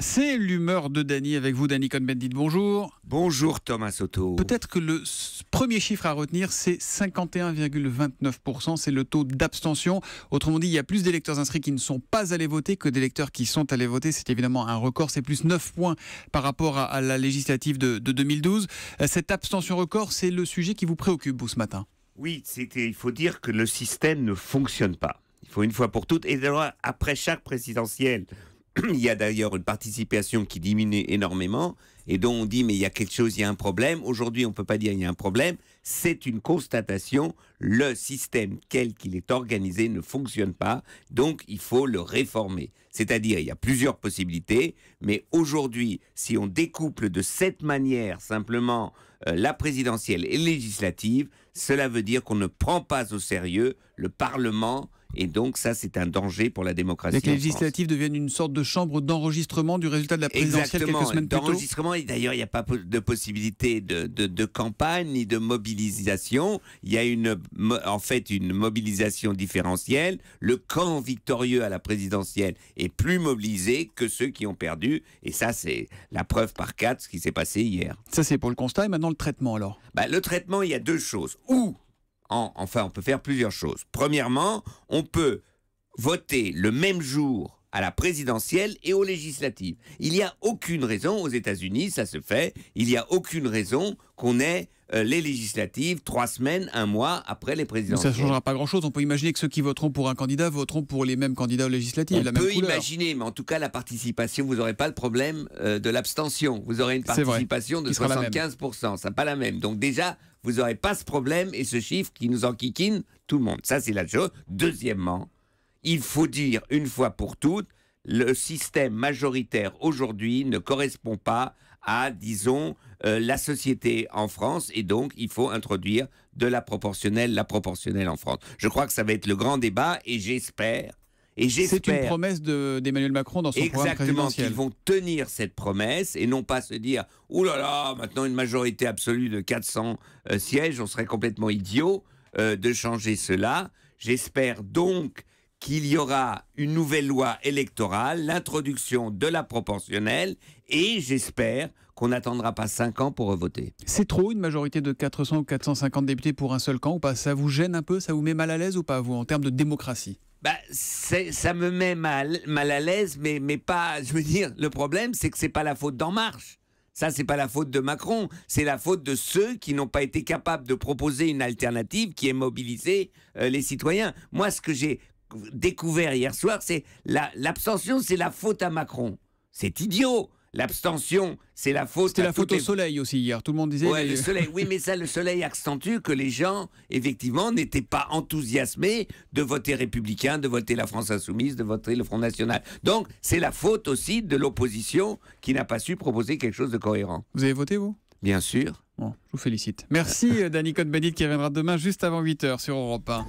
C'est l'humeur de Dany avec vous, Dany Cohn-Bendit. Bonjour. Bonjour Thomas Soto. Peut-être que le premier chiffre à retenir, c'est 51,29%. C'est le taux d'abstention. Autrement dit, il y a plus d'électeurs inscrits qui ne sont pas allés voter que d'électeurs qui sont allés voter. C'est évidemment un record. C'est plus 9 points par rapport à la législative de 2012. Cette abstention record, c'est le sujet qui vous préoccupe, vous, ce matin. Oui, il faut dire que le système ne fonctionne pas. Il faut une fois pour toutes. Et d'ailleurs, après chaque présidentielle, il y a d'ailleurs une participation qui diminue énormément et dont on dit mais il y a quelque chose, il y a un problème. Aujourd'hui, on ne peut pas dire il y a un problème. C'est une constatation. Le système tel qu'il est organisé ne fonctionne pas. Donc, il faut le réformer. C'est-à-dire, il y a plusieurs possibilités. Mais aujourd'hui, si on découple de cette manière simplement la présidentielle et législative, cela veut dire qu'on ne prend pas au sérieux le Parlement. Et donc ça, c'est un danger pour la démocratie. Et que les législatives deviennent une sorte de chambre d'enregistrement du résultat de la présidentielle quelques semaines plus tôt. D'enregistrement, et d'ailleurs, il n'y a pas de possibilité de campagne ni de mobilisation. Il y a en fait une mobilisation différentielle. Le camp victorieux à la présidentielle est plus mobilisé que ceux qui ont perdu. Et ça, c'est la preuve par 4 ce qui s'est passé hier. Ça, c'est pour le constat. Et maintenant, le traitement, alors ? Le traitement, il y a deux choses. Enfin, on peut faire plusieurs choses. Premièrement, on peut voter le même jour à la présidentielle et aux législatives. Il n'y a aucune raison, aux États-Unis, ça se fait, il n'y a aucune raison qu'on ait les législatives 3 semaines, 1 mois après les présidentielles. Ça ne changera pas grand-chose. On peut imaginer que ceux qui voteront pour un candidat voteront pour les mêmes candidats aux législatives. On peut imaginer, mais en tout cas, la participation, vous n'aurez pas le problème de l'abstention. Vous aurez une participation de 75%. Ça n'est pas la même. Donc déjà, vous n'aurez pas ce problème et ce chiffre qui nous enquiquine tout le monde. Ça, c'est la chose. Deuxièmement, il faut dire une fois pour toutes, le système majoritaire aujourd'hui ne correspond pas à, disons, la société en France, et donc il faut introduire de la proportionnelle en France. Je crois que ça va être le grand débat, et j'espère. C'est une promesse d'Emmanuel Macron dans son programme présidentiel. Exactement, qu'ils vont tenir cette promesse et non pas se dire « Ouh là là, maintenant une majorité absolue de 400 sièges, on serait complètement idiot de changer cela ». J'espère donc qu'il y aura une nouvelle loi électorale, l'introduction de la proportionnelle, et j'espère qu'on n'attendra pas 5 ans pour revoter. C'est trop, une majorité de 400 ou 450 députés pour un seul camp ou pas? Ça vous gêne un peu? Ça vous met mal à l'aise ou pas, vous, en termes de démocratie? Ça me met mal à l'aise, mais pas... Je veux dire, le problème, c'est que c'est pas la faute d'En Marche. Ça, c'est pas la faute de Macron, c'est la faute de ceux qui n'ont pas été capables de proposer une alternative qui ait mobilisé les citoyens. Moi, ce que j'ai découvert hier soir, c'est l'abstention, c'est la faute à Macron. C'est idiot. L'abstention, c'est la faute. C'était la faute au soleil aussi hier. Tout le monde disait. Ouais, le soleil. Oui, mais ça, le soleil accentue que les gens, effectivement, n'étaient pas enthousiasmés de voter républicain, de voter la France insoumise, de voter le Front National. Donc, c'est la faute aussi de l'opposition qui n'a pas su proposer quelque chose de cohérent. Vous avez voté, vous? Bien sûr. Bon, je vous félicite. Merci, Dany Cohn-Bendit, qui reviendra demain juste avant 8h sur Europe 1.